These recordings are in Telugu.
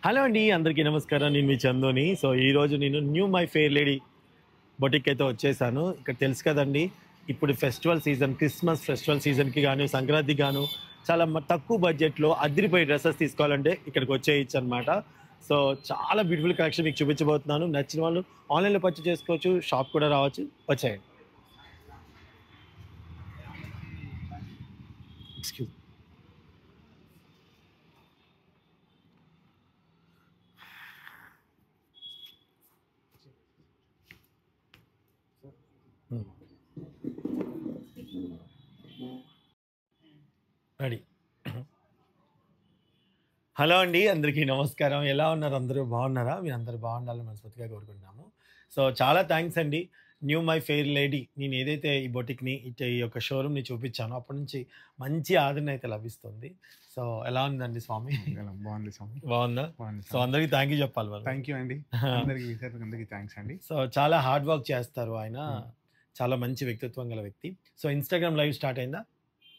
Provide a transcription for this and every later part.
హలో అండి, అందరికీ నమస్కారం. నేను మీ చందుని. సో ఈరోజు నేను new my fair lady boutique అయితే వచ్చేసాను. ఇక్కడ తెలుసు కదండి, ఇప్పుడు ఫెస్టివల్ సీజన్, క్రిస్మస్ ఫెస్టివల్ సీజన్కి గాను, సంక్రాంతికి గాను చాలా తక్కువ బడ్జెట్లో అదిరిపోయి డ్రెస్సెస్ తీసుకోవాలంటే ఇక్కడికి వచ్చేయచ్చు అనమాట. సో చాలా బ్యూటిఫుల్ కలెక్షన్ మీకు చూపించబోతున్నాను. నచ్చిన వాళ్ళు ఆన్లైన్లో పర్చేస్ చేసుకోవచ్చు, షాప్ కూడా రావచ్చు. వచ్చేయండి. ఎక్స్క్యూజ్. రెడీ. హలో అండి, అందరికీ నమస్కారం. ఎలా ఉన్నారు? అందరూ బాగున్నారా? మీరు అందరూ బాగుండాలని మనస్ఫూర్తిగా కోరుకుంటున్నాము. సో చాలా థ్యాంక్స్ అండి. న్యూ మై ఫెయిర్ లేడీ, నేను ఏదైతే ఈ బొటిక్ని ఈ యొక్క షోరూమ్ని చూపించానో అప్పటి నుంచి మంచి ఆదరణ అయితే లభిస్తుంది. సో ఎలా ఉందండి స్వామి? బాగుంది స్వామి. బాగుందా? సో అందరికీ థ్యాంక్ యూ చెప్పాలి వాళ్ళు. థ్యాంక్ యూ అండి. అందరికీ థ్యాంక్స్ అండి. సో చాలా హార్డ్ వర్క్ చేస్తారు ఆయన. చాలా మంచి వ్యక్తిత్వం గల వ్యక్తి. సో ఇన్స్టాగ్రామ్ లైవ్ స్టార్ట్ అయిందా?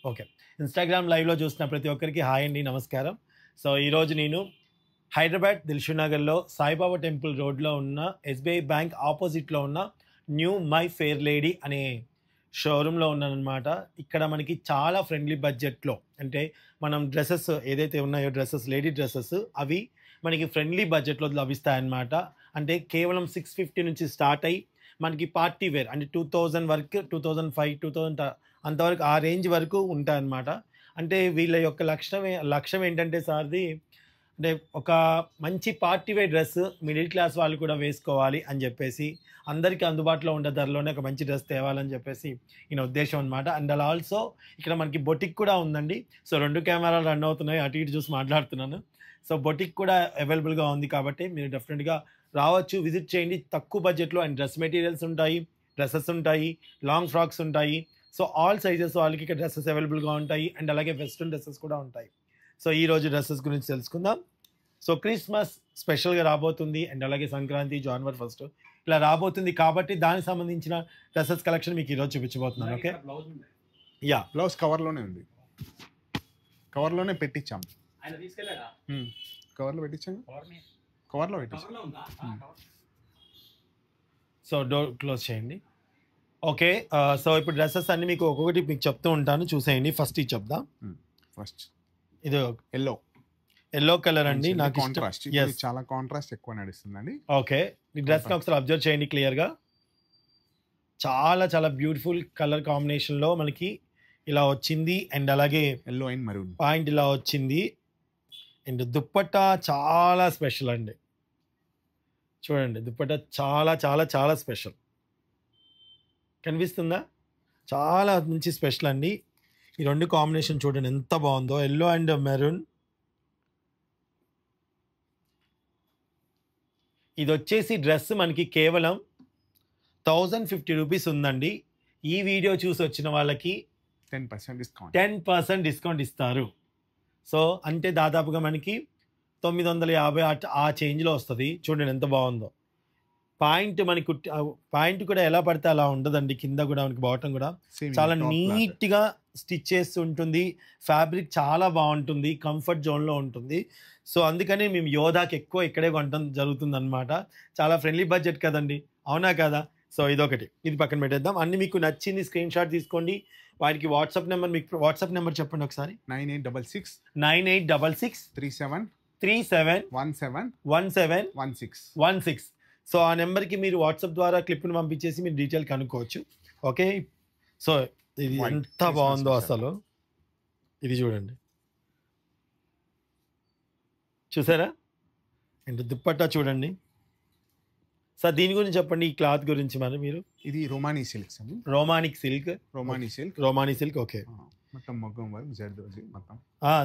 ఓకే. ఇన్స్టాగ్రామ్ లైవ్లో చూసిన ప్రతి ఒక్కరికి హాయ్ అండి, నమస్కారం. సో ఈరోజు నేను హైదరాబాద్ దిల్షుక్ నగర్లో సాయిబాబా టెంపుల్ రోడ్లో ఉన్న ఎస్బీఐ బ్యాంక్ ఆపోజిట్లో ఉన్న న్యూ మై ఫెయిర్ లేడీ అనే షోరూంలో ఉన్నానమాట. ఇక్కడ మనకి చాలా ఫ్రెండ్లీ బడ్జెట్లో, అంటే మనం డ్రెస్సెస్ ఏదైతే ఉన్నాయో డ్రెస్సెస్, లేడీ డ్రెస్సెస్, అవి మనకి ఫ్రెండ్లీ బడ్జెట్లో లభిస్తాయన్నమాట. అంటే కేవలం 650 నుంచి స్టార్ట్ అయ్యి మనకి పార్టీ వేర్ అంటే 2000 వరకు, 2005, 2000 అంతవరకు ఆ రేంజ్ వరకు ఉంటాయన్నమాట. అంటే వీళ్ళ యొక్క లక్ష్యం ఏంటంటే సార్ది, అంటే ఒక మంచి party wear dress middle class వాళ్ళు కూడా వేసుకోవాలి అని చెప్పేసి, అందరికీ అందుబాటులో ఉండే ధరలోనే ఒక మంచి డ్రెస్ తేవాలని చెప్పేసి ఈయన ఉద్దేశం అనమాట. అండ్ అలా ఆల్సో ఇక్కడ మనకి బొటిక్ కూడా ఉందండి. సో 2 కెమెరాలు రన్ అవుతున్నాయి, అటు ఇటు చూసి మాట్లాడుతున్నాను. సో బొటిక్ కూడా అవైలబుల్గా ఉంది కాబట్టి మీరు డెఫినెట్గా రావచ్చు, విజిట్ చేయండి. తక్కువ బడ్జెట్లో అండ్ డ్రెస్ మెటీరియల్స్ ఉంటాయి, డ్రెస్సెస్ ఉంటాయి, లాంగ్ ఫ్రాక్స్ ఉంటాయి. సో ఆల్ సైజెస్ వాళ్ళకి ఇక్కడ డ్రెస్సెస్ అవైలబుల్గా ఉంటాయి. అండ్ అలాగే వెస్ట్రన్ డ్రెస్సెస్ కూడా ఉంటాయి. సో ఈరోజు డ్రెస్సెస్ గురించి తెలుసుకుందాం. సో క్రిస్మస్ స్పెషల్గా రాబోతుంది, అండ్ అలాగే సంక్రాంతి, జనవరి 1 ఇలా రాబోతుంది కాబట్టి దానికి సంబంధించిన డ్రెస్సెస్ కలెక్షన్ మీకు ఈరోజు చూపించబోతున్నాను. ఓకే. యా, బ్లౌజ్ కవర్లోనే ఉంది, కవర్లోనే పెట్టించాం. కవర్లో పెట్టించాం, కవర్లో పెట్టించాం. సో డోర్ క్లోజ్ చేయండి. ఓకే. సో ఇప్పుడు డ్రెస్సెస్ అన్ని మీకు ఒక్కొక్కటి మీకు చెప్తూ ఉంటాను, చూసేయండి. ఫస్ట్ ఇది చెప్దాం. ఫస్ట్ ఇది ఎల్లో కలర్ అండి. నాకు కాంట్రాస్ట్, చాలా కాంట్రాస్ట్ ఎక్కువ నడుస్తుందండి. ఓకే. ఈ డ్రెస్ ని ఒకసారి అబ్జర్వ్ చేయండి క్లియర్గా. చాలా చాలా బ్యూటిఫుల్ కలర్ కాంబినేషన్లో మనకి ఇలా వచ్చింది. అండ్ అలాగే ఎల్లో అండ్ మరూన్ పాయింట్ ఇలా వచ్చింది. అండ్ దుప్పట్టా చాలా స్పెషల్ అండి. చూడండి, దుప్పట్టా చాలా చాలా చాలా స్పెషల్. కనిపిస్తుందా? చాలా మంచి స్పెషల్ అండి. ఈ 2 కాంబినేషన్ చూడండి ఎంత బాగుందో, ఎల్లో అండ్ మెరూన్. ఇది వచ్చేసి డ్రెస్ మనకి కేవలం 1050 రూపీస్ ఉందండి. ఈ వీడియో చూసి వచ్చిన వాళ్ళకి 10% డిస్కౌంట్ ఇస్తారు. సో అంటే దాదాపుగా మనకి 950 ఆ చేంజ్లో వస్తుంది. చూడండి ఎంత బాగుందో. పాయింట్ కూడా ఎలా పడితే అలా ఉండదండి. కింద కూడా మనకి బాటమ్ కూడా చాలా నీట్గా స్టిచ్ చేస్తూ ఉంటుంది. ఫ్యాబ్రిక్ చాలా బాగుంటుంది, కంఫర్ట్ జోన్లో ఉంటుంది. సో అందుకని మేము యోధాకి ఎక్కువ ఇక్కడే కొనడం జరుగుతుంది అనమాట. చాలా ఫ్రెండ్లీ బడ్జెట్ కదండి, అవునా కదా? సో ఇదొకటి, ఇది పక్కన పెట్టేద్దాం. అన్ని మీకు నచ్చింది స్క్రీన్ షాట్ తీసుకోండి. వాటికి వాట్సాప్ నెంబర్, మీకు వాట్సాప్ నెంబర్ చెప్పండి ఒకసారి. 9866 37 17 సో ఆ నెంబర్కి మీరు వాట్సాప్ ద్వారా క్లిప్ని పంపించేసి మీరు డీటెయిల్ కనుక్కోవచ్చు. ఓకే. సో ఇది ఎంత బాగుందో అసలు, ఇది చూడండి, చూసారా? అండ్ దుప్పట్టా చూడండి. సార్ దీని గురించి చెప్పండి, ఈ క్లాత్ గురించి. మరి మీరు, ఇది రోమానీ సిల్క్స్ అండి. Romani silk. ఓకే. మొత్తం మగ్గం వర్క్, జర్దోజీ మొత్తం.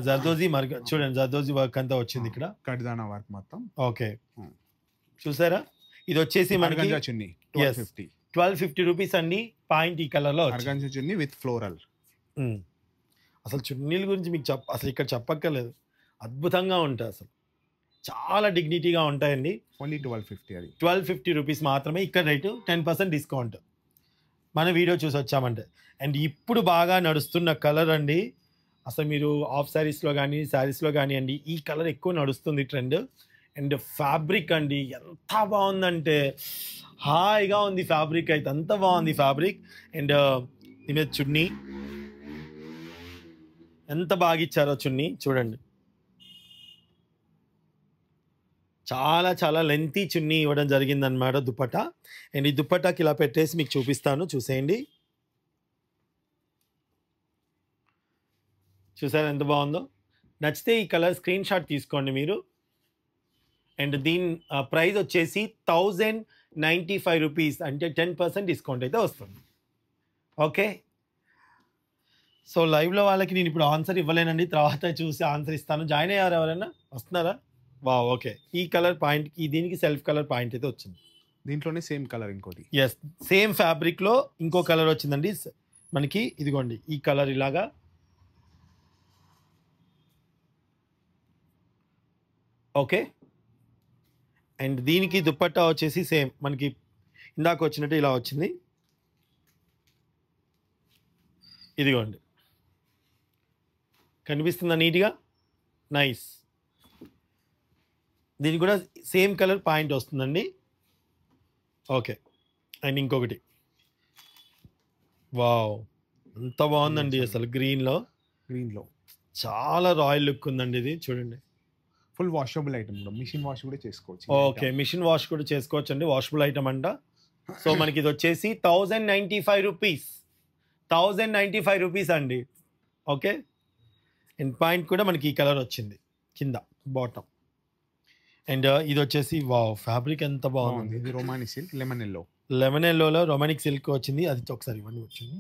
జర్దోజీ మర్గ చూడండి, జర్దోజీ వర్క్ అంతా వచ్చింది ఇక్కడ. కడ్దానా వర్క్ మొత్తం. ఓకే, చూసారా? ఇది వచ్చేసి మనకి 1250 రూపీస్ అండి. పాయింట్ ఈ కలర్లో ఆర్గాన్జా చున్నీ విత్ ఫ్లోరల్. అసలు చున్నీల గురించి మీకు అసలు ఇక్కడ చెప్పక్కర్లేదు, అద్భుతంగా ఉంటాయి. అసలు చాలా డిగ్నిటీగా ఉంటాయండి. ఓన్లీ 1250. అది 1250 రూపీస్ మాత్రమే. ఇక్కడ రేటు 10% డిస్కౌంట్ మన వీడియో చూసి వచ్చామంటే. అండ్ ఇప్పుడు బాగా నడుస్తున్న కలర్ అండి. అసలు మీరు ఆఫ్ శారీస్లో కానీ శారీస్లో కానివ్వండి, ఈ కలర్ ఎక్కువ నడుస్తుంది ట్రెండ్. అండ్ ఫ్యాబ్రిక్ అండి ఎంత బాగుందంటే హాయిగా ఉంది ఫ్యాబ్రిక్ అయితే అంత బాగుంది ఫ్యాబ్రిక్. అండ్ దీని మీద చున్నీ ఎంత బాగా ఇచ్చారో చున్నీ చూడండి. చాలా చాలా లెంతీ చున్నీ ఇవ్వడం జరిగిందనమాట దుపట్టా. అండ్ ఈ దుపట్టాకి ఇలా పెట్టేసి మీకు చూపిస్తాను, చూసేయండి. చూసారా ఎంత బాగుందో? నచ్చితే ఈ కలర్ స్క్రీన్ షాట్ తీసుకోండి మీరు. అండ్ దీని ప్రైస్ వచ్చేసి 1095 రూపీస్, అంటే 10% డిస్కౌంట్ అయితే వస్తుంది. ఓకే, సో లైవ్లో వాళ్ళకి నేను ఇప్పుడు ఆన్సర్ ఇవ్వలేనండి, తర్వాత చూసి ఆన్సర్ ఇస్తాను. జాయిన్ అయ్యారు ఎవరైనా? వస్తున్నారా? వా ఓకే, ఈ కలర్ పాయింట్కి దీనికి సెల్ఫ్ కలర్ పాయింట్ అయితే వచ్చింది. దీంట్లోనే సేమ్ కలర్ ఇంకోటి. ఎస్, సేమ్ ఫ్యాబ్రిక్లో ఇంకో కలర్ వచ్చిందండి మనకి. ఇదిగోండి ఈ కలర్ ఇలాగా. ఓకే, అండ్ దీనికి దుపట్టా వచ్చేసి సేమ్ మనకి ఇందాక వచ్చినట్టు ఇలా వచ్చింది. ఇదిగోండి, కనిపిస్తుందా నీట్గా? నైస్. దీనికి కూడా సేమ్ కలర్ పాయింట్ వస్తుందండి. ఓకే, అండ్ ఇంకొకటి వావ్ ఎంత బాగుందండి అసలు గ్రీన్లో చాలా రాయల్ లుక్ ఉందండి. ఇది చూడండి, full washable item, machine wash కూడా చేసుకోవచ్చు. ఓకే, మిషన్ వాష్ కూడా చేసుకోవచ్చు అండి, వాషబుల్ ఐటమ్ అంట. సో మనకి ఇది వచ్చేసి 1095 రూపీస్, 1095 రూపీస్ అండి. ఓకే, అండ్ పాయింట్ కూడా మనకి ఈ కలర్ వచ్చింది కింద బాటమ్. అండ్ ఇది వచ్చేసి వావ్ ఫ్యాబ్రిక్ ఎంత బాగుంది. ఇది romani silk lemon yellow, lemon ఎల్లోలో రొమానిక్ సిల్క్ వచ్చింది. అది ఒకసారి ఇవన్నీ వచ్చింది.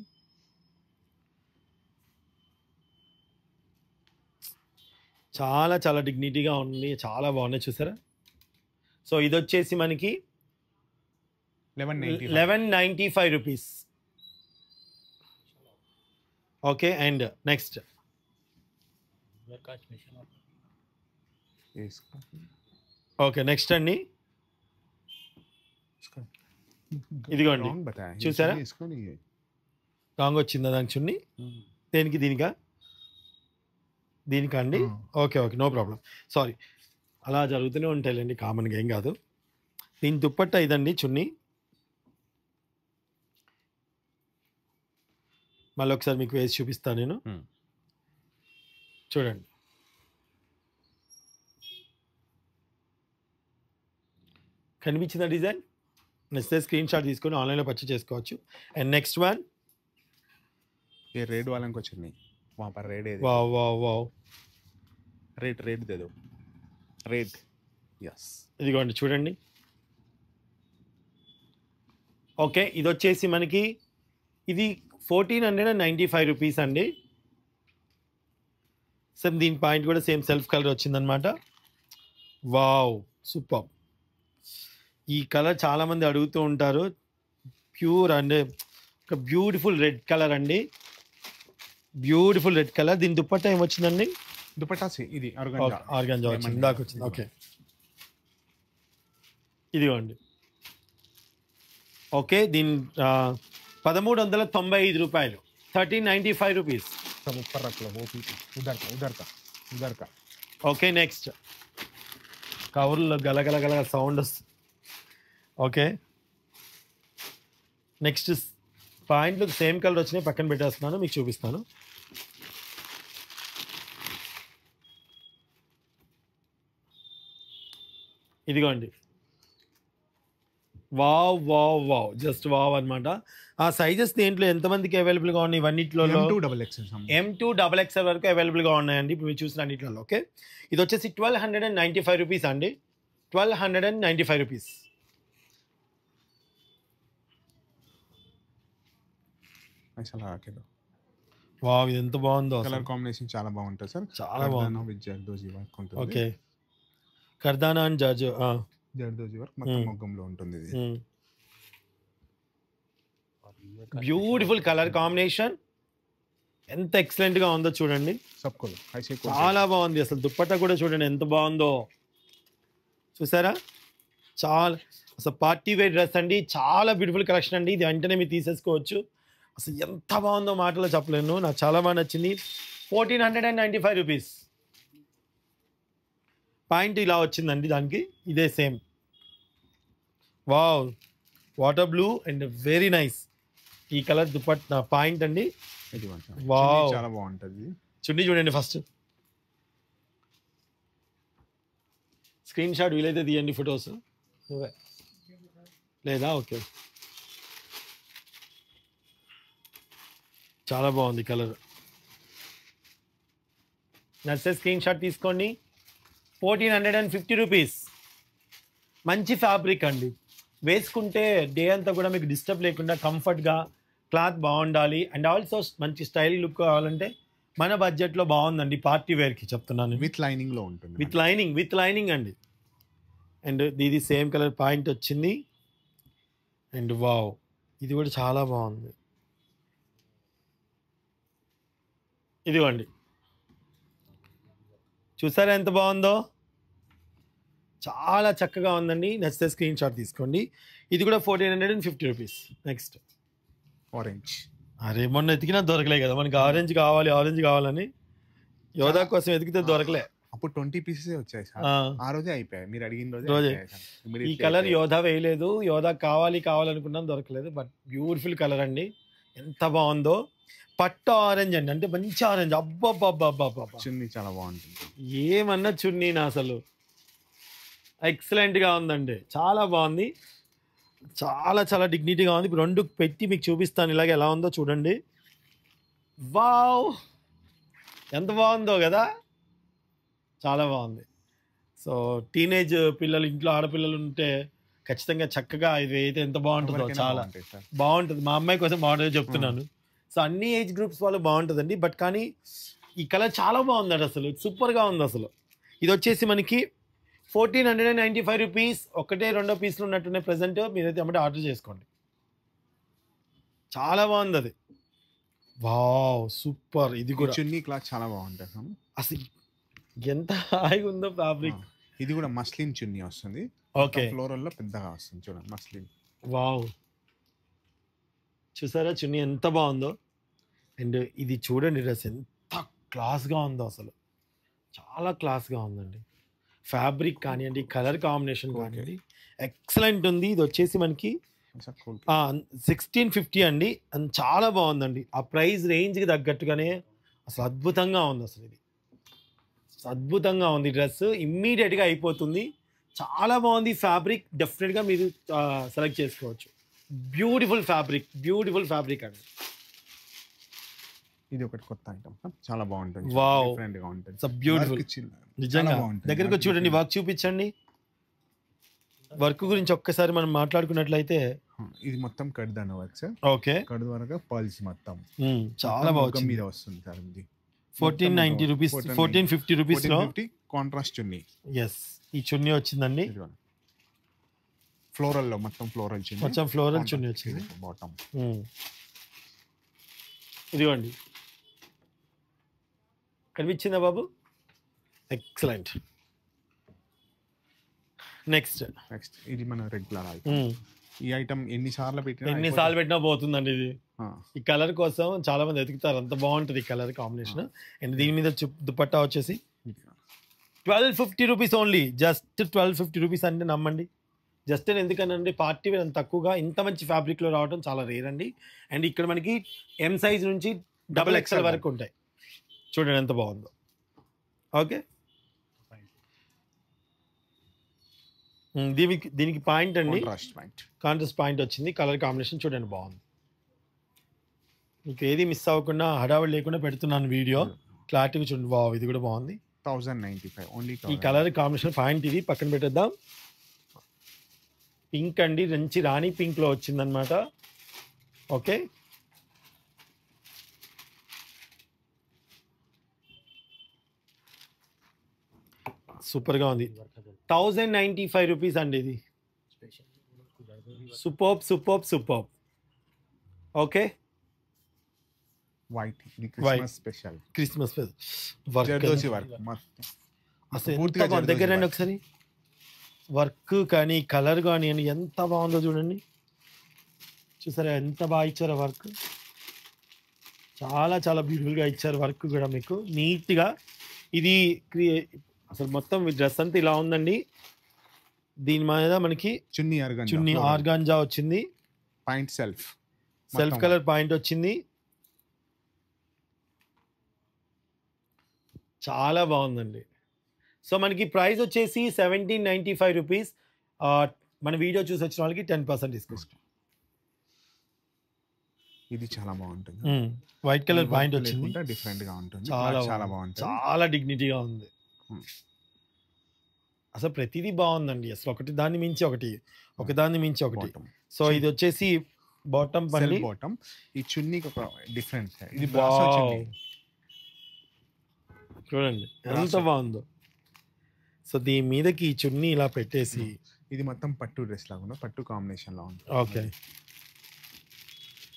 చాలా చాలా డిగ్నిటీగా ఉంది, చాలా బాగున్నాయి చూసారా. సో ఇది వచ్చేసి మనకి 1195 rupees. Okay, and next okay next అండి, ఇదిగోండి చూసారా రాంగ్ వచ్చిందా దానికి చున్నీ? దేనికి? దీనికా అండి? Okay okay, no problem, sorry. అలా జరుగుతూనే ఉంటాయిలేండి, కామన్గా, ఏం కాదు. దీని దుప్పట్టా ఇదండి చున్నీ. మళ్ళీ ఒకసారి మీకు వేసి చూపిస్తాను నేను, చూడండి. కనిపించిందా డిజైన్? నచ్చితే స్క్రీన్ షాట్ తీసుకొని ఆన్లైన్లో పర్చేస్ చేసుకోవచ్చు. అండ్ నెక్స్ట్ వన్ ये रेड वाला को चाहिए वहाँ पर रेड है. వావ్ వావ్ వావ్, रेड दे दो, रेड. यस, ఇదిగోండి చూడండి. ఓకే, ఇది వచ్చేసి మనకి ఇది 1495 రూపీస్ అండి. సేమ్ దీని పాయింట్ కూడా సేమ్ సెల్ఫ్ కలర్ వచ్చిందనమాట. Wow super. ఈ కలర్ చాలామంది అడుగుతూ ఉంటారు. ప్యూర్ అండ్ ఒక బ్యూటిఫుల్ రెడ్ కలర్ అండి, బ్యూటిఫుల్ రెడ్ కలర్. దీని దుపట్టా ఏమొచ్చిందండి? दुपट्टा से ఇది ఆర్గాంజా వచ్చింది, ఇందాక వచ్చింది. ఓకే, ఇదిగోండి. ఓకే, దీని 1395 రూపాయలు, 1395 రూపీస్. सब ऊपर रख लो, वो उधर का. ఓకే, నెక్స్ట్ కవర్లో గలగల గల సౌండ్ వస్తుంది. ఓకే, నెక్స్ట్ పాయింట్లు సేమ్ కలర్ వచ్చినాయి, పక్కన పెట్టేస్తున్నాను, మీకు చూపిస్తాను. ఇదిగోండి, wow wow wow, just wow అనమాట. ఆ సైజెస్ దేంట్లో ఎంతమందికి అవైలబుల్గా ఉన్నాయి? ఇవన్నిట్లో M2XXL వరకు అవైలబుల్గా ఉన్నాయండి ఇప్పుడు మీరు చూసిన అన్నిట్లో. ఓకే, ఇది వచ్చేసి 1295 రూపీస్ అండి, 1295 రూపీస్. వావ్, ఇది ఎంత బాగుందో, కలర్ కాంబినేషన్ చాలా బాగుంటుంది సార్, చాలా బాగుంది. విత్ జర్దోజీ వర్క్ ఉంటుంది. ఓకే, కర్దానా అండ్ జర్దోజీ వర్క్ మొత్తం మొగ్గంలో ఉంటుంది. ఇది బ్యూటిఫుల్ కలర్ కాంబినేషన్, ఎంత ఎక్సలెంట్ గా ఉందో చూడండి. చాలా బాగుంది అసలు. దుప్పట్టా కూడా చూడండి ఎంత బాగుందో, చూసారా? చాలా అసలు పార్టీ వేర్ డ్రెస్ అండి, చాలా బ్యూటిఫుల్ కలెక్షన్ అండి. ఇది వెంటనే మీరు తీసేసుకోవచ్చు. అసలు ఎంత బాగుందో మాటలో చెప్పలేను, నాకు చాలా బాగా నచ్చింది. 1495 రూపీస్, పాయింట్ ఇలా వచ్చిందండి దానికి, ఇదే same. Wow, water blue and very nice. ఈ కలర్ దుపట్టా పాయింట్ అండి. ఇది వావ్, చాలా బాగుంటుంది. చున్నీ చూడండి ఫస్ట్. స్క్రీన్ షాట్ వీలైతే తీయండి, ఫొటోస్ లేదా? ఓకే, చాలా బాగుంది కలర్. నచ్చితే స్క్రీన్ షాట్ తీసుకోండి. 1450 రూపీస్. మంచి ఫ్యాబ్రిక్ అండి, వేసుకుంటే డే అంతా కూడా మీకు డిస్టర్బ్ లేకుండా కంఫర్ట్గా, క్లాత్ బాగుండాలి అండ్ ఆల్సో మంచి స్టైల్ లుక్ కావాలంటే మన బడ్జెట్లో బాగుందండి. పార్టీ వేర్కి చెప్తున్నాను. విత్ లైనింగ్లో ఉంటుంది. విత్ లైనింగ్ అండి. అండ్ ఇది సేమ్ కలర్ పాయింట్ వచ్చింది. అండ్ వావ్, ఇది కూడా చాలా బాగుంది. ఇదిగోండి, చూసారా ఎంత బాగుందో? చాలా చక్కగా ఉందండి. నచ్చితే స్క్రీన్ షాట్ తీసుకోండి. ఇది కూడా 1450 రూపీస్. Next orange. అరే, మొన్న ఎతికినా దొరకలే కదా మనకి. ఆరెంజ్ కావాలని యోధా కోసం ఎతికితే దొరకలే. అప్పుడు 20 పీసెస్ వచ్చాయి సార్. ఆ రోజే అయిపోయాయి, మీరు అడిగిన రోజే. రోజే. ఈ కలర్ యోధా వేయలేదు, యోధా కావాలనుకున్నాం, దొరకలేదు. బట్ బ్యూటిఫుల్ కలర్ అండి, ఎంత బాగుందో. పట్టు ఆరెంజ్ అండి, అంటే మంచి ఆరెంజ్. అబ్బబ్బబ్బబ్బబ్బ, చున్నీ చాలా బాగుంటుంది. ఏమన్నా చున్నీ అసలు ఎక్సలెంట్గా ఉందండి, చాలా బాగుంది. చాలా డిగ్నిటీగా ఉంది. ఇప్పుడు రెండు పెట్టి మీకు చూపిస్తాను ఇలాగ ఎలా ఉందో చూడండి. వావ్, ఎంత బాగుందో కదా, చాలా బాగుంది. సో టీనేజ్ పిల్లలు, ఇంట్లో ఆడపిల్లలు ఉంటే ఖచ్చితంగా చక్కగా ఇది అయితే ఎంత బాగుంటుందో, చాలా బాగుంటుంది. మా అమ్మాయి కోసం బాగుంటుంది చెప్తున్నాను. సో అన్ని ఏజ్ గ్రూప్స్ వాళ్ళు బాగుంటుందండి. బట్ కానీ ఈ కలర్ చాలా బాగుందండి, అసలు సూపర్గా ఉంది అసలు. ఇది వచ్చేసి మనకి 1495 రూపీస్. ఒకటే రెండో పీసులు ఉన్నట్టున్నాయి ప్రజెంట్. మీరైతే అమ్మటే ఆర్డర్ చేసుకోండి. చాలా బాగుంది అది. Wow, super. ఇది కూడా చున్నీ క్లాత్ చాలా బాగుంటుంది. అసలు ఎంత హాయిగా ఉందో ఫ్యాబ్రిక్. ఇది కూడా మస్లిన్ చున్నీ వస్తుంది. ఓకే, ఫ్లోరల్ లో పెద్దగా వస్తుంది చూడండి, మస్లిన్. వావ్, చూసారా చున్నీ ఎంత బాగుందో. అండ్ ఇది చూడండి, డ్రెస్ ఎంత క్లాస్గా ఉందో, అసలు చాలా క్లాస్గా ఉందండి. ఫ్యాబ్రిక్ కానివ్వండి, కలర్ కాంబినేషన్ కానివ్వండి, ఎక్సలెంట్ ఉంది. ఇది వచ్చేసి మనకి 1650 అండి. అండ్ చాలా బాగుందండి. ఆ ప్రైస్ రేంజ్కి తగ్గట్టుగానే అసలు అద్భుతంగా ఉంది. అసలు ఇది అద్భుతంగా ఉంది. డ్రెస్ ఇమ్మీడియట్గా అయిపోతుంది. చాలా బాగుంది ఫ్యాబ్రిక్. డెఫినెట్గా మీరు సెలెక్ట్ చేసుకోవచ్చు. బ్యూటిఫుల్ ఫ్యాబ్రిక్ అండి. ఇది ఒకటి కొత్త ఐటమ్, చాలా బాగుంటుంది. వావ్, డిఫరెంట్ గా ఉంటుంది. It's beautiful. నిజంగా దగ్గరకు చూడండి, వర్క్ చూపించండి. వర్క్ గురించి ఒక్కసారి మనం మాట్లాడుకున్నట్లయితే, ఇది మొత్తం కడ్దాన వర్క్ సార్. ఓకే, కడ్ వరకు పల్స్ మొత్తం చాలా బాగుంది. మీద వస్తుంది సార్. ఇది 1490 రూపీస్, 1450 రూపీస్ లో కాంట్రాస్ట్ చున్నీ. ఎస్, ఈ చున్నీ వచ్చిందండి. ఫ్లోరల్ లో మొత్తం ఫ్లోరల్ చున్నీ, మొత్తం ఫ్లోరల్ చున్నీ వచ్చింది. బాటమ్ ఇదిగోండి, కనిపించిందా బాబు? ఎక్సలెంట్. నెక్స్ట్ ఇది మన రెగ్యులర్ ఈ ఐటమ్ ఎన్నిసార్లు పెట్టినా పోతుందండి. ఇది ఈ కలర్ కోసం చాలా మంది ఎతుకుతారు, అంత బాగుంటుంది ఈ కలర్ కాంబినేషన్. అండ్ దీని మీద దుపట్టా వచ్చేసి 1250 రూపీస్ ఓన్లీ. జస్ట్ 1250 రూపీస్ అంటే నమ్మండి. జస్ట్ ఎందుకనండి, పార్టీ వేర్ అంత తక్కువగా ఇంత మంచి ఫ్యాబ్రిక్లో రావడం చాలా రేర్ అండి. అండ్ ఇక్కడ మనకి ఎం సైజ్ నుంచి XXL వరకు ఉంటాయి. చూడండి ఎంత బాగుందో. ఓకే, దీనికి పాయింట్ అండి, కాంట్రాస్ట్ పాయింట్ వచ్చింది. కలర్ కాంబినేషన్ చూడండి బాగుంది. మీకు ఏది మిస్ అవ్వకుండా, హడావిడి లేకుండా పెడుతున్నాను వీడియో. క్లారిటీగా చూడండి. వావ్, ఇది కూడా బాగుంది. 1095 ఓన్లీ. ఈ కలర్ కాంబినేషన్ పాయింట్ ఇది పక్కన పెట్టేద్దాం. పింక్ అండి, మంచి రాణి పింక్ లో వచ్చిందనమాట. ఓకే, సూపర్గా ఉంది. 1095 రూపీస్ అండి. ఇది సూపర్. ఓకే, వైట్, ఇది క్రిస్మస్ స్పెషల్. వర్క్ అసలు దగ్గర రండి ఒకసారి. వర్క్ కానీ కలర్ కానీ అని ఎంత బాగుందో చూడండి. చూసారా ఎంత బాగా ఇచ్చారో వర్క్. చాలా బ్యూటిఫుల్గా ఇచ్చారు వర్క్ కూడా మీకు నీట్గా. ఇది అసలు మొత్తం ఈ డ్రెస్ అంతా ఇలా ఉందండి. దీని మీద మనకి చున్నీ ఆర్గాంజా వచ్చింది, పాయింట్ సెల్ఫ్ కలర్ పాయింట్ వచ్చింది. చాలా బాగుందండి. సో మనకి ప్రైస్ వచ్చేసి 1795 రూపీస్. మన వీడియో చూసి వచ్చిన వాళ్ళకి 10% డిస్కౌంట్. ఇది చాలా బాగుంటుంది. వైట్ కలర్ పాయింట్ వచ్చింది, డిఫరెంట్ గా ఉంటుంది. చాలా బాగుంటుంది, చాలా డిగ్నిటీగా ఉంది. అసలు ప్రతిదీ బాగుందండి. అసలు ఒకటి దాన్ని మించి ఒకటి, ఒకదాన్ని మించి ఒకటి. సో ఇది వచ్చేసి బాటమ్ పని, బాటమ్. ఈ చున్నీకి ఒక డిఫరెంట్, ఇది చూడండి ఎంత బాగుందో. సో దీని మీదకి ఈ చున్నీ ఇలా పెట్టేసి, ఇది మొత్తం పట్టు డ్రెస్ లాగా, పట్టు కాంబినేషన్ లా ఉంటుంది. ఓకే,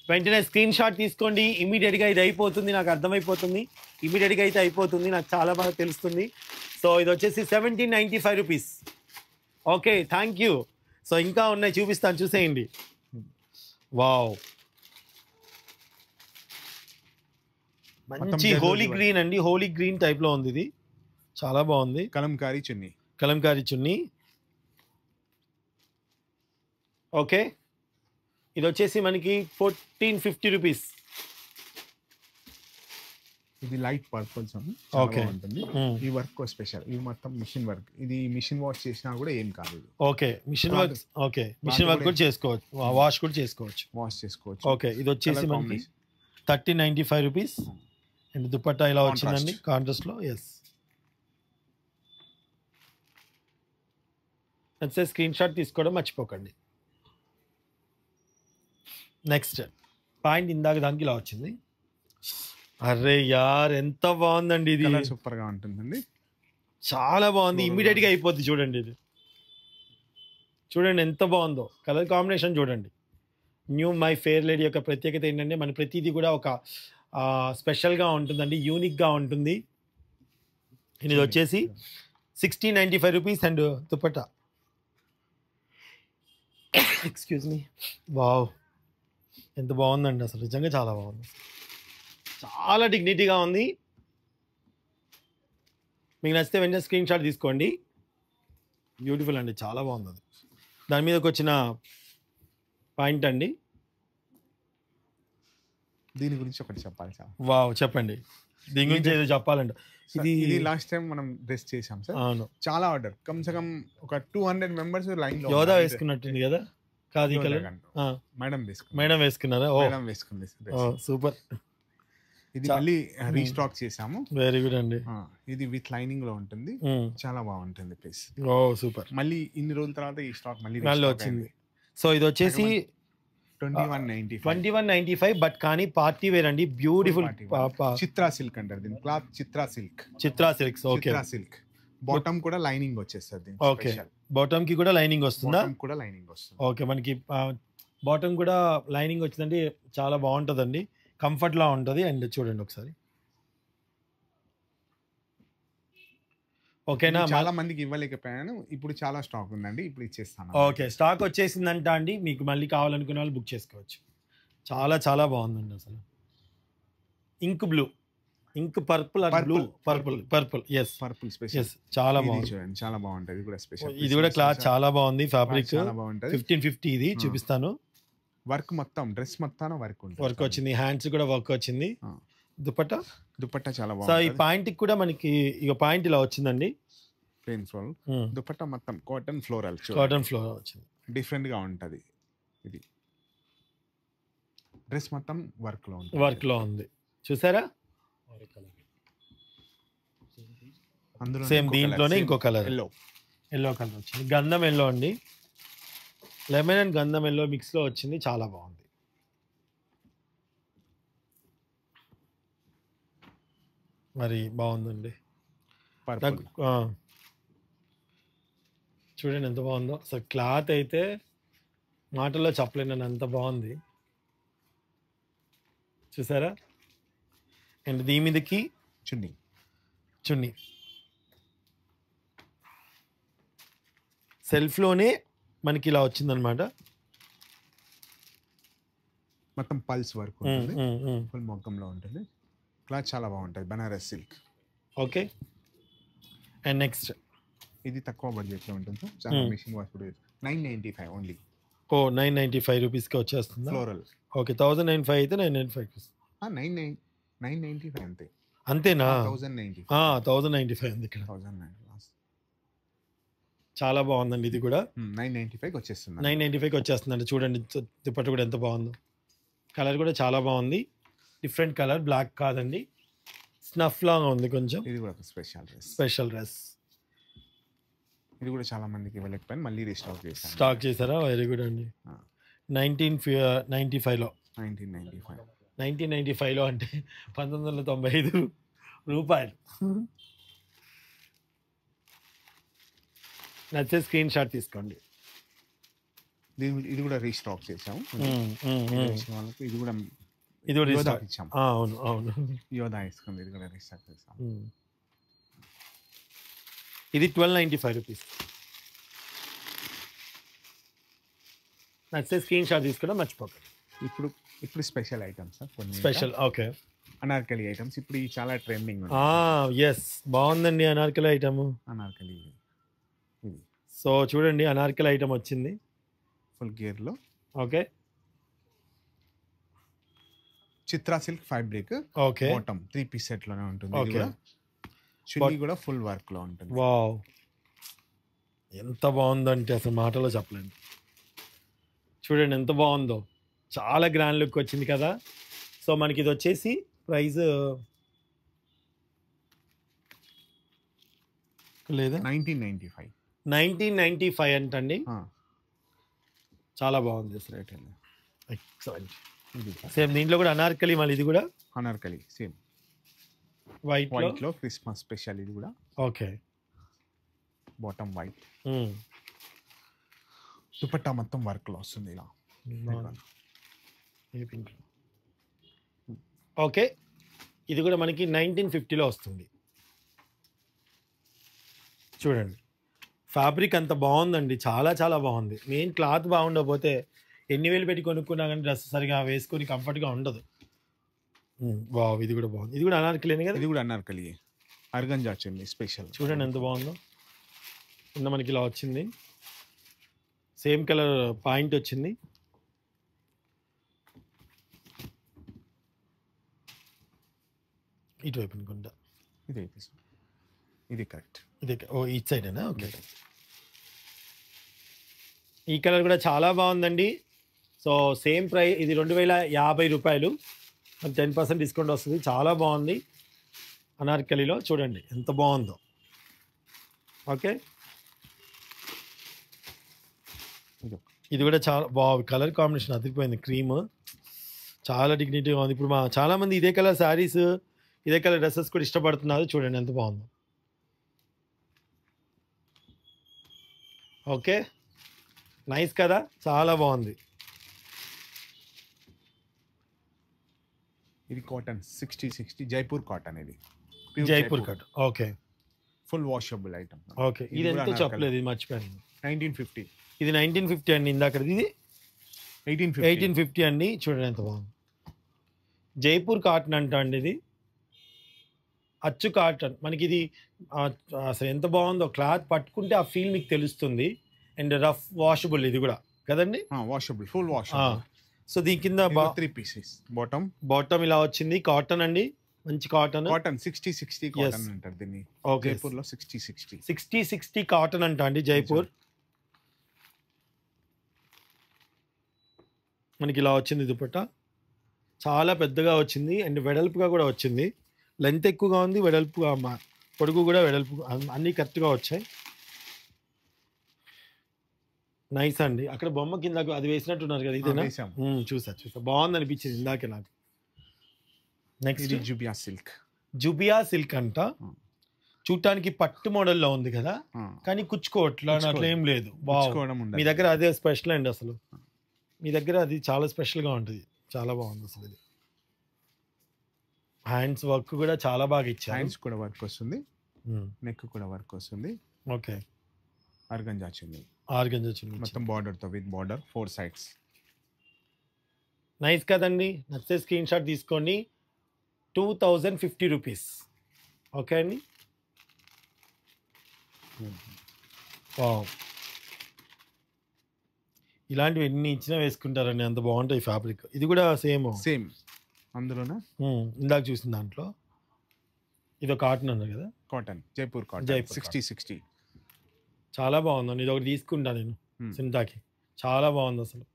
వెంటనే స్క్రీన్ షాట్ తీసుకోండి. ఇమీడియట్గా ఇది అయిపోతుంది, నాకు అర్థమైపోతుంది. ఇమీడియట్గా అయితే అయిపోతుంది, నాకు చాలా బాగా తెలుస్తుంది. సో ఇది వచ్చేసి 1795 rupees. Okay, thank you. So ఇంకా ఉన్నాయి, చూపిస్తాను, చూసేయండి. వావ్, మంచి హోలీ గ్రీన్ అండి, హోలీ గ్రీన్ టైప్లో ఉంది. ఇది చాలా బాగుంది. కలంకారీ చున్నీ. ఓకే, ఇది వచ్చేసి మనకి 1450 రూపీస్. ఇది లైట్ పర్పుల్స్ ఓకే ఉంటుంది. ఈ వర్క్ స్పెషల్, ఇది మొత్తం మిషన్ వర్క్. ఇది మిషన్ వాష్ చేసినా కూడా ఏం కాదు. Okay, machine work. Okay, machine work కూడా చేసుకోవచ్చు, వాష్ కూడా చేసుకోవచ్చు. ఓకే, ఇది వచ్చేసి మనకి 1395 రూపీస్. అండ్ దుపట్టా ఇలా వచ్చిందండి కాంట్రాస్ట్ లో. ఎస్, నచ్చితే స్క్రీన్ షాట్ తీసుకోవడం మర్చిపోకండి. నెక్స్ట్ పాయింట్ ఇందాక దానికి ఇలా వచ్చింది. అరే యార్, ఎంత బాగుందండి ఇది, సూపర్ గా ఉంటుందండి, చాలా బాగుంది. ఇమ్మీడియట్ గా అయిపోద్ది. చూడండి ఇది, చూడండి ఎంత బాగుందో. కలర్ కాంబినేషన్ చూడండి. న్యూ మై ఫెయిర్ లేడీ యొక్క ప్రత్యేకత ఏంటంటే మన ప్రతిదీ కూడా ఒక స్పెషల్గా ఉంటుందండి, యూనిక్గా ఉంటుంది. ఇది వచ్చేసి 1695 rupees. And dupatta, excuse me, wow ఎంత బాగుందండి, అసలు నిజంగా చాలా బాగుంది, చాలా డిగ్నిటీగా ఉంది. మీకు నచ్చితే వెంటనే స్క్రీన్ షాట్ తీసుకోండి. బ్యూటిఫుల్ అండి, చాలా బాగుంది. అది దాని మీదకి వచ్చిన పాయింట్ అండి. దీని గురించి ఒకటి చెప్పాలి సార్. వావ్, చెప్పండి. దీని గురించి ఏదో చెప్పాలండి. ఇది లాస్ట్ టైం మనం డ్రెస్ చేసాం సార్. అవును, చాలా ఆర్డర్, కమ్సే కమ్ ఒక 200 మెంబర్స్ లైన్ లో. యోధా వేసుకున్నట్టుంది కదా? కాదు, మేడం వేసుకున్నారా? మేడం వేసుకుంది. సూపర్. ఇది మళ్ళీ రీస్టాక్ చేసాము. వెరీ గుడ్ అండి. ఇది విత్ లైనింగ్ లో ఉంటుంది, చాలా బాగుంటుంది ప్లీజ్. Oh super. మళ్ళీ ఇన్ని రోజుల తర్వాత ఈ స్టాక్ మళ్ళీ వచ్చింది. సో ఇది వచ్చేసి 2195. బట్ కానీ పార్టీ వేర్ అండి, బ్యూటిఫుల్ చిత్రా సిల్క్ అంటారు దీని cloth. Chitra silks. Okay, silk. Bottom కూడా లైనింగ్ వచ్చేస్తుంది. ఓకే, బాటమ్ కి కూడా లైనింగ్ వస్తుందా? కూడా లైనింగ్ వస్తుంది. ఓకే, మనకి బాటమ్ కూడా లైనింగ్ వచ్చిందండి, చాలా బాగుంటుందండి, కంఫర్ట్ లా ఉంటుంది. అండ్ చూడండి ఒకసారి. ఓకేనా? చాలా మందికి ఇవ్వలేకపోయాను, ఇప్పుడు చాలా స్టాక్ ఉందండి, ఇప్పుడు ఇచ్చేస్తాను. ఓకే, స్టాక్ వచ్చేసిందంట అండి, మీకు మళ్ళీ కావాలనుకునే వాళ్ళు బుక్ చేసుకోవచ్చు. చాలా చాలా బాగుందండి అసలు. Ink blue, ink purple, purple yes, purple special, చాలా బాగుంది. చాలా బాగుంటుంది. ఇది కూడా స్పెషల్. ఇది కూడా క్లాత్ చాలా బాగుంది, ఫ్యాబ్రిక్ 1550. ఇది చూపిస్తాను. వర్క్ మొత్తం డ్రెస్ మొత్తం వర్క్ వచ్చింది, హ్యాండ్స్ కూడా వర్క్ వచ్చింది. దుపట్టా చాలా బాగుంది. సో ఈ పాయింట్ కూడా మనకి ఇక పాయింట్ ఇలా వచ్చిందండి, ప్లెయిన్ ఫ్లోరల్. దుపట్టా మొత్తం కాటన్ ఫ్లోరల్ వచ్చింది, డిఫరెంట్ గా ఉంటది. ఇది డ్రెస్ మొత్తం వర్క్ లో ఉంది, చూసారా? అందులో సేమ్ దీంట్లోనే ఇంకో కలర్, ఎల్లో కలర్ వచ్చింది. గంధం ఎల్లో అండి, లెమన్ అండ్ గంధం ఎల్లో మిక్స్ లో వచ్చింది, చాలా బాగుంది. మరి బాగుందండి. చూడండి ఎంత బాగుందో అసలు. క్లాత్ అయితే మాటల్లో చెప్పలేను, అంత బాగుంది, చూసారా? అండ్ దీని మీదకి చున్నీ సెల్ఫ్లోనే మనకి ఇలా వచ్చిందనమాట. మొత్తం పల్స్ వర్క్ ఉంటుంది, ఫుల్ మొగ్గంలో ఉంటుంది. క్లాత్ చాలా బాగుంటుంది, Banaras silk. Okay, and next ఇది తక్కువ బడ్జెట్ లో ఉంటుంది సార్. చాలా మిషన్ వాష్ కూడా 995 ఓన్లీ. ఓ 995 రూపీస్కి వచ్చేస్తుందా? ఫ్లోరల్. ఓకే 1095 అయితే 995 995 అంతే. అంతేనా? 1095 1095 ఉంది ఇక్కడ. 1090 చాలా బాగుందండి ఇది కూడా. 995 వచ్చేస్తుంది. 995 వచ్చేస్తుందండి. చూడండి దుపట్ట కూడా ఎంత బాగుందో. కలర్ కూడా చాలా బాగుంది. డిఫరెంట్ కలర్, బ్లాక్ కాదండి, స్నఫ్ లాగా ఉంది కొంచెం. ఇది కూడా స్పెషల్ డ్రెస్. ఇది కూడా చాలా మందికి ఇవ్వలేకపోయాను, మళ్ళీ రీస్టాక్ చేశాను. స్టాక్ చేశారా? వెరీ గుడ్ అండి. 1995లో 1995లో అంటే 1995 రూపాయలు. నచ్చే స్క్రీన్ షాట్ తీసుకోండి. ఇది కూడా రీస్టాక్ చేసాము. ఇది కూడా ఇచ్చాము. అవును అవును, యోధా వేసుకుంది. ఇది కూడా రీస్టాక్ చేసాము. ఇది 1295 రూపీస్. నచ్చితే స్క్రీన్ షాట్ తీసుకోవడం మర్చిపోకండి. ఇప్పుడు స్పెషల్ ఐటమ్స్ సార్, కొన్ని స్పెషల్. ఓకే, అనార్కలి ఐటమ్స్ ఇప్పుడు ఈ చాలా ట్రెండింగ్. ఎస్, బాగుందండి అనార్కలి ఐటమ్. అనార్కలి ఇది. సో చూడండి, అనార్కలి ఐటమ్ వచ్చింది ఫుల్ గేర్ లో. Okay, Chitra silk fabric. Okay, bottom 3 piece set లోనే ఉంటుంది. ఓకే, చున్నీ కూడా ఫుల్ వర్క్ లో ఉంటుంది. వావ్, ఎంత బాగుందంటే అసలు మాటలో చెప్పలేను. చూడండి ఎంత బాగుందో, చాలా గ్రాండ్ లుక్ వచ్చింది కదా. సో మనకి ఇది వచ్చేసి ప్రైస్ లేదా 1995 అంటండి. చాలా బాగుంది అసలు. ఎక్సలెంట్. సేమ్ దీంట్లో కూడా అనార్కలి, మళ్ళీ ఇది కూడా అనార్కలి సేమ్ వైట్ లో క్రిస్మస్ స్పెషల్. ఇది కూడా ఓకే, బాటమ్ వైట్, దుపట్టా మొత్తం వర్క్ లో వస్తుంది ఇలా. ఓకే, ఇది కూడా మనకి 1950లో వస్తుంది. చూడండి ఫ్యాబ్రిక్ అంత బాగుందండి, చాలా చాలా బాగుంది. మెయిన్ క్లాత్ బాగుండకపోతే ఎన్ని వేలు పెట్టి కొనుక్కున్నా కానీ డ్రెస్ సరిగా వేసుకొని కంఫర్ట్గా ఉండదు. వావ్, ఇది కూడా బాగుంది. ఇది కూడా అనార్కలినే కదా? ఇది కూడా అనార్కలి, ఆర్గంజా వచ్చింది స్పెషల్. చూడండి ఎంత బాగుందో. కింద మనకి ఇలా వచ్చింది, సేమ్ కలర్ పాయింట్ వచ్చింది. ఇటువైపు అనుకుంటా. ఇది కరెక్ట్. ఇది ఈ సైడేనా? ఓకే, ఈ కలర్ కూడా చాలా బాగుందండి. సో సేమ్ ప్రైస్, ఇది 2050 రూపాయలు, 10% డిస్కౌంట్ వస్తుంది. చాలా బాగుంది అనార్కలిలో. చూడండి ఎంత బాగుందో. ఓకే, ఇది కూడా చాలా బాగుంది. కలర్ కాంబినేషన్ అదిరిపోయింది, క్రీమ్, చాలా డిగ్నిటీగా ఉంది. ఇప్పుడు చాలామంది ఇదే కలర్ శారీస్, ఇదే కలర్ డ్రెస్సెస్ కూడా ఇష్టపడుతున్నారు. చూడండి ఎంత బాగుందో. ఓకే, నైస్ కదా, చాలా బాగుంది. ఇది కాటన్ 60 జైపూర్ కాటన్. ఇది Jaipur cotton. Okay, full washable item. Okay, ఇది ఎంతో చెప్పలేదు, ఇది మర్చిపోయాను. 1950. ఇది 1950 అండి. ఇందాక ఇది 1850 అండి. చూడండి ఎంత బాగుంది. జైపూర్ కాటన్ అంట అండి, ఇది అచ్చు కాటన్. మనకి ఇది అసలు ఎంత బాగుందో, క్లాత్ పట్టుకుంటే ఆ ఫీల్ మీకు తెలుస్తుంది. అండ్ రఫ్ వాషబుల్ ఇది కూడా కదండి? Washable, full washable. సో దీని కింద 3 పీసెస్ బాటమ్ ఇలా వచ్చింది. కాటన్ అండి, మంచి కాటన్. 60 కాటన్ అంటారు దీన్ని. ఓకే, జైపూర్ లో 60 కాటన్ అంట అండి జైపూర్. మనకి ఇలా వచ్చింది దుపట్టా, చాలా పెద్దగా వచ్చింది అండ్ వెడల్పుగా కూడా వచ్చింది. లెంత్ ఎక్కువగా ఉంది, వెడల్పుగా, పొడుగు కూడా వెడల్పు, అన్నీ కరెక్ట్గా వచ్చాయి. నైస్ అండి. అక్కడ బొమ్మ కింద అది వేసినట్టున్నారు కదా, ఇదేనా? చూసా, బాగుంది అనిపించింది ఇందాకే నాకు. నెక్స్ట్ జుబియా సిల్క్ అంట. చూడటానికి పట్టు మోడల్లో ఉంది కదా, కానీ కుచ్చుకోవట్లా అట్లా ఏం లేదు. మీ దగ్గర అదే స్పెషల్ అండి అసలు. మీ దగ్గర అది చాలా స్పెషల్గా ఉంటుంది, చాలా బాగుంది అసలు. ఇది హ్యాండ్స్ వర్క్ కూడా చాలా బాగా ఇచ్చారు. హ్యాండ్స్ కూడా వర్క్ వస్తుంది, నెక్ కూడా వర్క్ వస్తుంది. ఓకే, ఆర్గంజా చున్నీ, మొత్తం బార్డర్ తో, విత్ బార్డర్ 4 sides. నైస్ కదండి. నచ్చితే స్క్రీన్ షాట్ తీసుకోండి. 2050 రూపీస్. ఓకే అండి. వావ్, ఇలాంటివి ఎన్ని ఇచ్చినా వేసుకుంటారండి, అంత బాగుంటాయి ఫ్యాబ్రిక్. ఇది కూడా సేమ్ అందులోనే ఇందాక చూసిన దాంట్లో ఇది కాటన్ అన్నారు కదా, కాటన్, జైపూర్ కాటన్, జైపూర్ 60 చాలా బాగుందండి. ఇది ఒకటి తీసుకుంటా నేను సింతాకి, చాలా బాగుంది అసలు,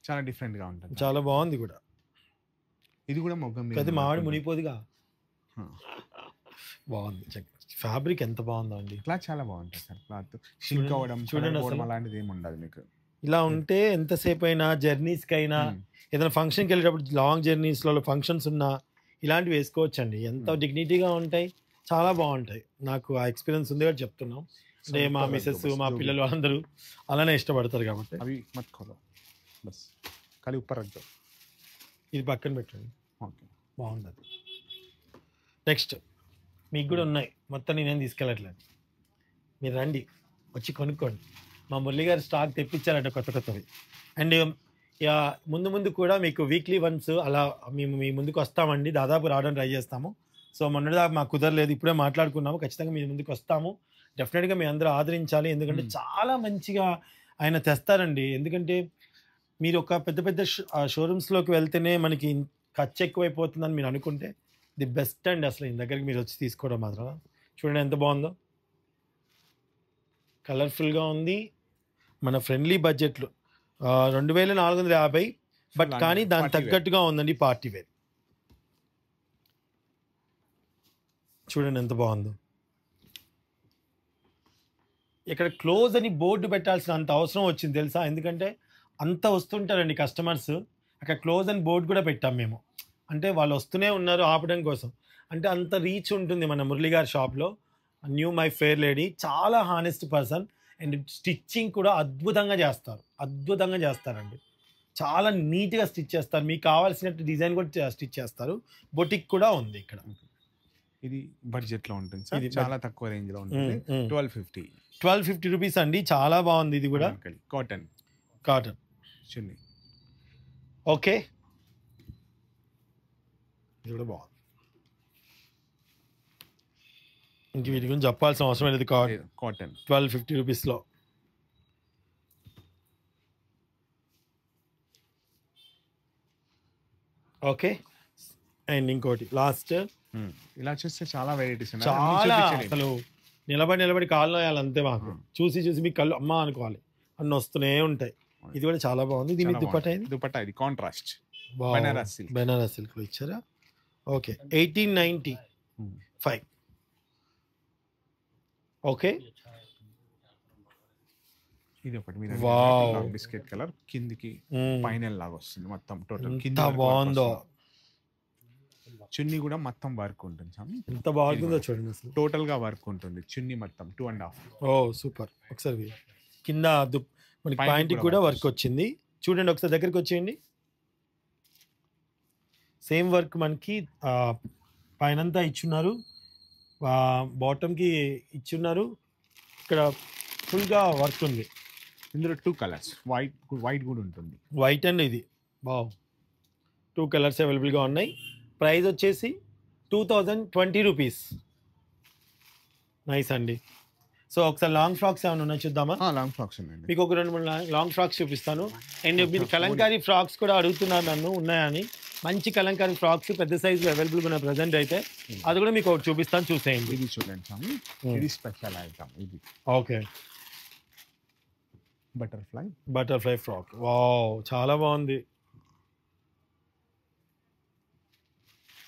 చాలా డిఫరెంట్ గా ఉంటుంది. చాలా బాగుంది కూడా. ఇది కూడా మొగ్గం మీద ప్రతి మామిడి మునిగిపోదుగా, బాగుంది. ఫ్యాబ్రిక్ ఎంత బాగుందో అండి, క్లాత్ చాలా బాగుంటుంది సార్. క్లాత్ షింక్ అవ్వడం, చూడండి అసలు. అలాంటిది ఏమి ఉండదు మీకు. ఇలా ఉంటే ఎంతసేపు అయినా జర్నీస్కి అయినా ఏదైనా ఫంక్షన్కి వెళ్ళేటప్పుడు, లాంగ్ జర్నీస్లో ఫంక్షన్స్ ఉన్నా ఇలాంటివి వేసుకోవచ్చండి. ఎంత డిగ్నిటీగా ఉంటాయి, చాలా బాగుంటాయి. నాకు ఆ ఎక్స్పీరియన్స్ ఉంది కాబట్టి చెప్తున్నాం. అంటే మా మిసెస్, మా పిల్లలు అందరూ అలానే ఇష్టపడతారు కాబట్టి. అవి మత్కోలో బస్ ఖాళీ ఉప్పర్ రఖ్ దో. ఇది పక్కన పెట్టండి, ఓకే, బాగుంది. నెక్స్ట్ మీకు కూడా ఉన్నాయి, మొత్తం నేనేం తీసుకెళ్ళట్లేదు. మీరు రండి, వచ్చి కొనుక్కోండి. మా మురళి గారు స్టాక్ తెప్పించారంట కొత్త కొత్తవి. అండ్ ముందు ముందు కూడా మీకు వీక్లీ వన్స్ అలా మేము మీ ముందుకు వస్తామండి, దాదాపు రావడానికి ట్రై చేస్తాము. సో మొన్నటిదాకా మాకు కుదరలేదు, ఇప్పుడే మాట్లాడుకున్నాము, ఖచ్చితంగా మీ ముందుకు వస్తాము. డెఫినెట్గా మీ అందరూ ఆదరించాలి, ఎందుకంటే చాలా మంచిగా ఆయన తెస్తారండి. ఎందుకంటే మీరు ఒక పెద్ద పెద్ద షోరూమ్స్లోకి వెళ్తేనే మనకి ఖర్చు ఎక్కువైపోతుందని మీరు అనుకుంటే, ది బెస్ట్ అండి అసలు ఈ దగ్గరికి మీరు వచ్చి తీసుకోవడం మాత్రం. చూడండి ఎంత బాగుందో, కలర్ఫుల్గా ఉంది. మన ఫ్రెండ్లీ బడ్జెట్లో 2450, బట్ కానీ దానికి తగ్గట్టుగా ఉందండి పార్టీ వేర్. చూడండి ఎంత బాగుందో. ఇక్కడ క్లోజ్ అని బోర్డు పెట్టాల్సిన అంత అవసరం వచ్చింది తెలుసా, ఎందుకంటే అంత వస్తుంటారండి కస్టమర్స్. అక్కడ క్లోజ్ అని బోర్డు కూడా పెట్టాం మేము, అంటే వాళ్ళు వస్తూనే ఉన్నారు ఆపడం కోసం. అంటే అంత రీచ్ ఉంటుంది మన మురళి గారి షాప్లో. న్యూ మై ఫెయిర్ లేడీ, చాలా హానెస్ట్ పర్సన్. అండ్ స్టిచ్చింగ్ కూడా అద్భుతంగా చేస్తారండి. చాలా నీట్గా స్టిచ్ చేస్తారు, మీకు కావాల్సినట్టు డిజైన్ కూడా స్టిచ్ చేస్తారు. బొటిక్ కూడా ఉంది ఇక్కడ. ఇది బడ్జెట్ లో ఉంటుంది సార్, చాలా తక్కువ రేంజ్ లో ఉంటుంది. 1250 రూపీస్ అండి, చాలా బాగుంది. ఇది కూడా కాటన్ చున్నీ. ఓకే, ఇది కూడా బాగుంది. ఇంక వీటి గురించి చెప్పాల్సిన అవసరం లేదు. కాటన్ 1250 రూపీస్లో. ఓకే, అండ్ ఇంకోటి లాస్ట్, ఇలా చూస్తే చాలా వెరైటీస్ చాలా అసలు నిలబడి కాళ్ళు వేయాలి అంతే. మాకు చూసి మీకు కళ్ళు అమ్మ అనుకోవాలి, అన్నీ వస్తూనే ఉంటాయి. ఇది కూడా చాలా బాగుంది. దీని దుపట్టా ఇది కాంట్రాస్ట్ బెనారస్ సిల్క్ లో ఇచ్చారా. ఓకే, 1895. ఓకే, ఇది ఒకటి బిస్కెట్ కలర్, కిందికి పైన లాగా వస్తుంది మొత్తం టోటల్. ఎంత బాగుందో, చున్నీ కూడా మొత్తం వర్క్ ఉంటుంది. ఎంత బాగుందో చూడండి అసలు, టోటల్ గా వర్క్ ఉంటుంది. చున్నీ మొత్తం 2.5. ఓ సూపర్. ఒకసారి కింద మనకి ప్యాంట్ కూడా వర్క్ వచ్చింది. చూడండి ఒకసారి దగ్గరికి వచ్చేయండి. సేమ్ వర్క్ మనకి పైనంతా ఇచ్చున్నారు, బాటమ్కి ఇచ్చున్నారు. ఇక్కడ ఫుల్గా వర్క్ ఉంది. ఇందులో 2 కలర్స్, వైట్ కూడా ఉంటుంది. వైట్ అండ్ ఇది బావ్, 2 కలర్స్ అవైలబుల్గా ఉన్నాయి. ప్రైస్ వచ్చేసి 2020 రూపీస్. నైస్ అండి. సో ఒకసారి లాంగ్ ఫ్రాక్స్ ఏమైనా ఉన్నాయి చూద్దామా? లాంగ్ ఫ్రాక్స్ ఉన్నాయండి, మీకు ఒక 2-3 లాంగ్ ఫ్రాక్స్ చూపిస్తాను. అండ్ మీరు కలంకారీ ఫ్రాక్స్ కూడా అడుగుతున్నారు నన్ను, ఉన్నాయని. మంచి కలంకారీ ఫ్రాక్స్ పెద్ద సైజు అవైలబుల్గా ఉన్నాయి ప్రజెంట్ అయితే. అది కూడా మీకు ఒకటి చూపిస్తాను, చూసేయండి. ఇది చూడండి, ఇది స్పెషల్ ఐటమ్. ఇది ఓకే, బటర్ఫ్లై ఫ్రాక్. వావ్, చాలా బాగుంది.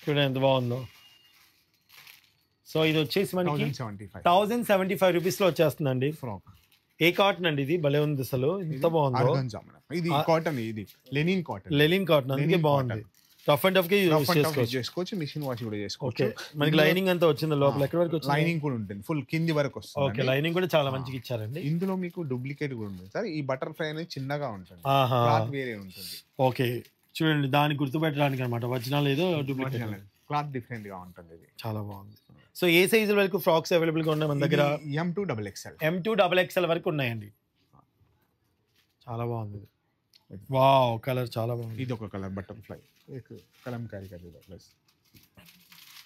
చూడండి ఎంత బాగుందో. సో ఇది వచ్చేసి మనకి 1075 రూపీస్లో వచ్చేస్తుందండి ఫ్రాక్. ఏ కాటన్ అండి ఇది, భలే ఉంది అసలు, ఎంత బాగుందో. ఇది కాటన్, ఇది లెనిన్ కాటన్, అందుకే బాగుంది. రఫ్ అండ్ టఫ్ కి చేసుకోవచ్చు, మిషన్ వాష్ కూడా చేసుకోవచ్చు. మనకి లైనింగ్ అంతా వచ్చింది లోపల, ఎక్కడ వరకు వచ్చింది? లైనింగ్ కూడా ఉంటుంది, ఫుల్ కింది వరకు వస్తుంది. ఓకే, లైనింగ్ కూడా చాలా మంచిగా ఇచ్చారండి. ఇందులో మీకు డూప్లికేట్ కూడా ఉంటుంది సార్. ఈ బటర్ఫ్లై అనేది చిన్నగా ఉంటుంది, క్లాత్ వేరే ఉంటుంది. ఓకే, చూడండి దాన్ని గుర్తుపెట్టడానికి అనమాట, ఒరిజినల్ ఏదో డూప్లికేట్, క్లాత్ డిఫరెంట్ గా ఉంటుంది. ఇది చాలా బాగుంది. సో ఏ సైజు వరకు ఫ్రాక్స్ అవైలబుల్ గా ఉన్నాయి మన దగ్గర? M2XXL వరకు ఉన్నాయండి. చాలా బాగుంది. వావ్, కలర్ చాలా బాగుంది. ఇది ఒక colour butterfly, kalamkari colour plus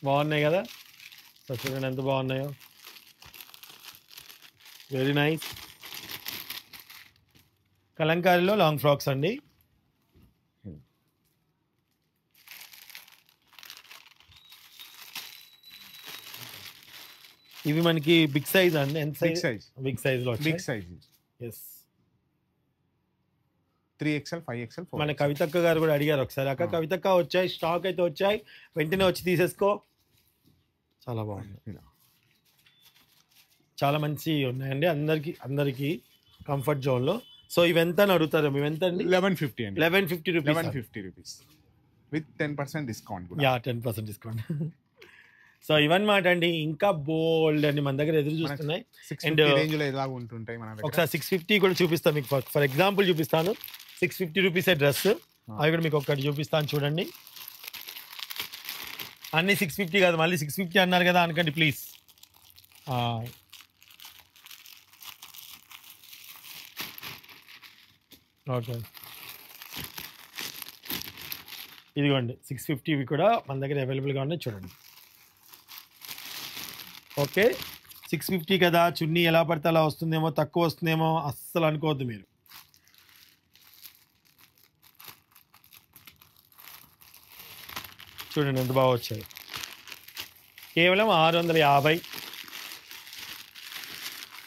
బాగున్నాయి కదా. సో చూడండి ఎంత బాగున్నాయో. Very nice. కలంకారీలో లాంగ్ ఫ్రాక్స్ అండి. ఇవి మనకి బిగ్ సైజ్ అండి. ఎంత సైజ్? బిగ్ సైజ్ లో. Big size. Yes. 3XL 5XL 4XL. మన కవితక్క గారు కూడా అడిగారు ఒకసారి, అక్క కవితక్క వచ్చాయి, స్టాక్ అయితే వచ్చాయి, వెంటనే వచ్చి తీసేసుకో. చాలా బాగుంది. చాలా మంచి ఉన్నాయండి అందరికి కంఫర్ట్ జోన్ లో. సో ఇవి ఎంత అని అడుగుతారు, ఇవి ఎంత అండి? 1150 అండి. 1150 rupees. 1150 rupees with 10% discount. Yeah 10% discount. So ఇవన్నమాట అండి. ఇంకా బోల్డ్ అండి మన దగ్గర ఎదురు చూస్తున్నాయి. అండ్ రేంజ్ లో ఎలా ఉంటుంటాయి మన దగ్గర. ఒకసారి 650 కూడా చూపిస్తాను మీకు. ఫర్ ఎగ్జాంపుల్ చూపిస్తాను. 650 రూపీస్ డ్రెస్, అవి కూడా మీకు ఒకటి చూపిస్తాను చూడండి. అన్ని 650 కాదు, మళ్ళీ 650 అన్నారు కదా అనకండి ప్లీజ్. ఓకే, ఇదిగోండి 650 కూడా మన దగ్గర అవైలబుల్గా ఉన్నాయి చూడండి. ఓకే, 650 కదా, చున్నీ ఎలా పడితే అలా వస్తుందేమో, తక్కువ వస్తుందేమో అస్సలు అనుకోవద్దు మీరు. చూడండి ఎంత బాగా వచ్చాయి. కేవలం 650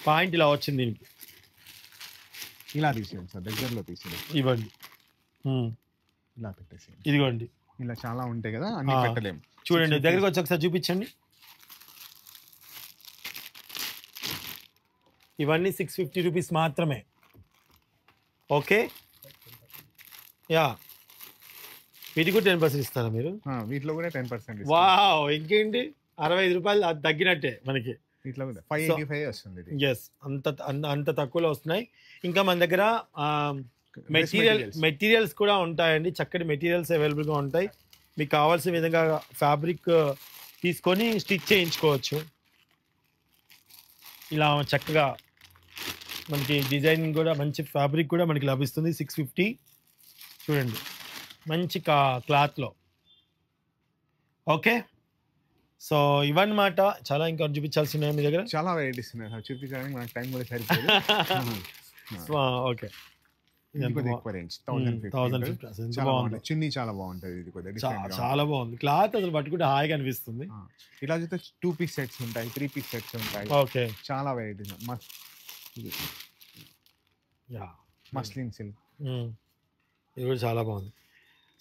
పాయింట్ ఇలా వచ్చింది దీనికి. ఇలా తీసేయండి సార్, దగ్గరలో తీసేయండి. ఇవ్వండి, ఇలా పెట్టేసేయండి. ఇదిగోండి. ఇలా చాలా ఉంటాయి కదా, అన్ని పెట్టలేము. చూడండి దగ్గరకు వచ్చి ఒకసారి చూపించండి. ఇవన్నీ 650 రూపీస్ మాత్రమే. ఓకే, యా, వీటికి కూడా 10% ఇస్తారా మీరు? వీటిలో కూడా 10%. వావ్, ఇంకేంటి, 65 రూపాయలు అది తగ్గినట్టే మనకి. వీటిలో కూడా 585 వస్తుంది. ఎస్, అంత తక్కువలో వస్తున్నాయి. ఇంకా మన దగ్గర మెటీరియల్స్ కూడా ఉంటాయండి. చక్కటి మెటీరియల్స్ అవైలబుల్గా ఉంటాయి. మీకు కావాల్సిన విధంగా ఫ్యాబ్రిక్ తీసుకొని స్టిచ్ చేయించుకోవచ్చు. ఇలా చక్కగా మనకి డిజైనింగ్ కూడా, మంచి ఫ్యాబ్రిక్ కూడా మనకి లభిస్తుంది. 650 చూడండి, మంచి క్లాత్లో. ఓకే, సో ఇవన్నమాట. చాలా ఇంకా చూపించాల్సిన మీ దగ్గర చాలా వెరైటీస్ ఉన్నాయి సార్, చూపించడానికి మనకు టైం కూడా సరిపోదు. ఓకే, చున్నీ చాలా బాగుంటుంది. ఇది చాలా బాగుంది క్లాత్, అసలు పట్టుకుంటే హాయిగా అనిపిస్తుంది. ఇలా చూస్తే 2 పీస్ సెట్స్ ఉంటాయి, 3 పీస్ సెట్స్ ఉంటాయి. ఓకే, చాలా వెరైటీస్. మస్లిన్ సిల్క్, ఇది కూడా చాలా బాగుంది.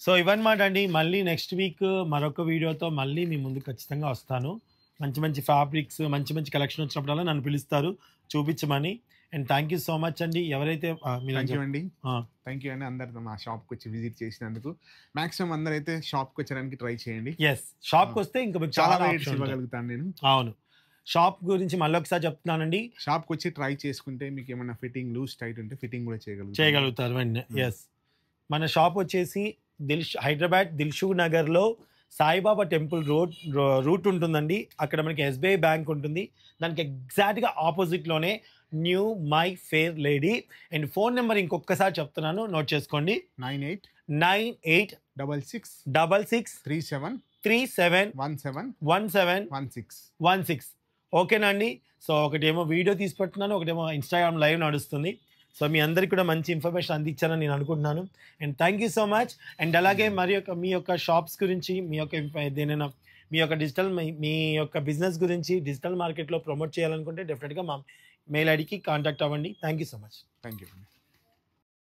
సో ఇవన్నమాట అండి. మళ్ళీ నెక్స్ట్ వీక్ మరొక వీడియోతో మళ్ళీ మీ ముందు ఖచ్చితంగా వస్తాను. మంచి మంచి ఫ్యాబ్రిక్స్, మంచి మంచి కలెక్షన్ వచ్చినప్పుడల్లా నన్ను పిలుస్తారు చూపించమని. And thank you so much అండి. ఎవరైతే థ్యాంక్ యూ అండి అందరు మా షాప్కి వచ్చి విజిట్ చేసినందుకు. మాక్సిమం అందరైతే షాప్కి వచ్చడానికి ట్రై చేయండి. ఎస్, షాప్కి వస్తే ఇంకా చాలా వెరైటీస్ ఇవ్వగలుగుతాను నేను. అవును, షాప్ గురించి మళ్ళీ ఒకసారి చెప్తున్నానండి. షాప్కి వచ్చి ట్రై చేసుకుంటే మీకు ఏమైనా ఫిట్టింగ్ లూజ్ టైట్ ఉంటే ఫిట్టింగ్ కూడా చేయగలుగుతారు వెంటనే. ఎస్, మన షాప్ వచ్చేసి హైదరాబాద్ దిల్షుక్ నగర్లో సాయిబాబా టెంపుల్ రూట్ ఉంటుందండి. అక్కడ మనకి SBI బ్యాంక్ ఉంటుంది. దానికి ఎగ్జాక్ట్గా ఆపోజిట్లోనే New My Fair Lady. And phone number ఇంకొకసారి చెప్తున్నాను, నోట్ చేసుకోండి. 98663637171716. ఓకేనా అండి. సో ఒకటేమో వీడియో తీసి పెడుతున్నాను, ఒకటేమో ఇన్స్టాగ్రామ్ లైవ్ నడుస్తుంది. సో మీ అందరికీ కూడా మంచి ఇన్ఫర్మేషన్ అందించానని నేను అనుకుంటున్నాను. And thank you so much. And అలాగే మీ యొక్క షాప్స్ గురించి, మీ యొక్క ఏదైనా మీ యొక్క మీ యొక్క బిజినెస్ గురించి డిజిటల్ మార్కెట్లో ప్రమోట్ చేయాలనుకుంటే డెఫినెట్గా మా మెయిల్ ఐడికి కాంటాక్ట్ అవ్వండి. Thank you so much. Thank you.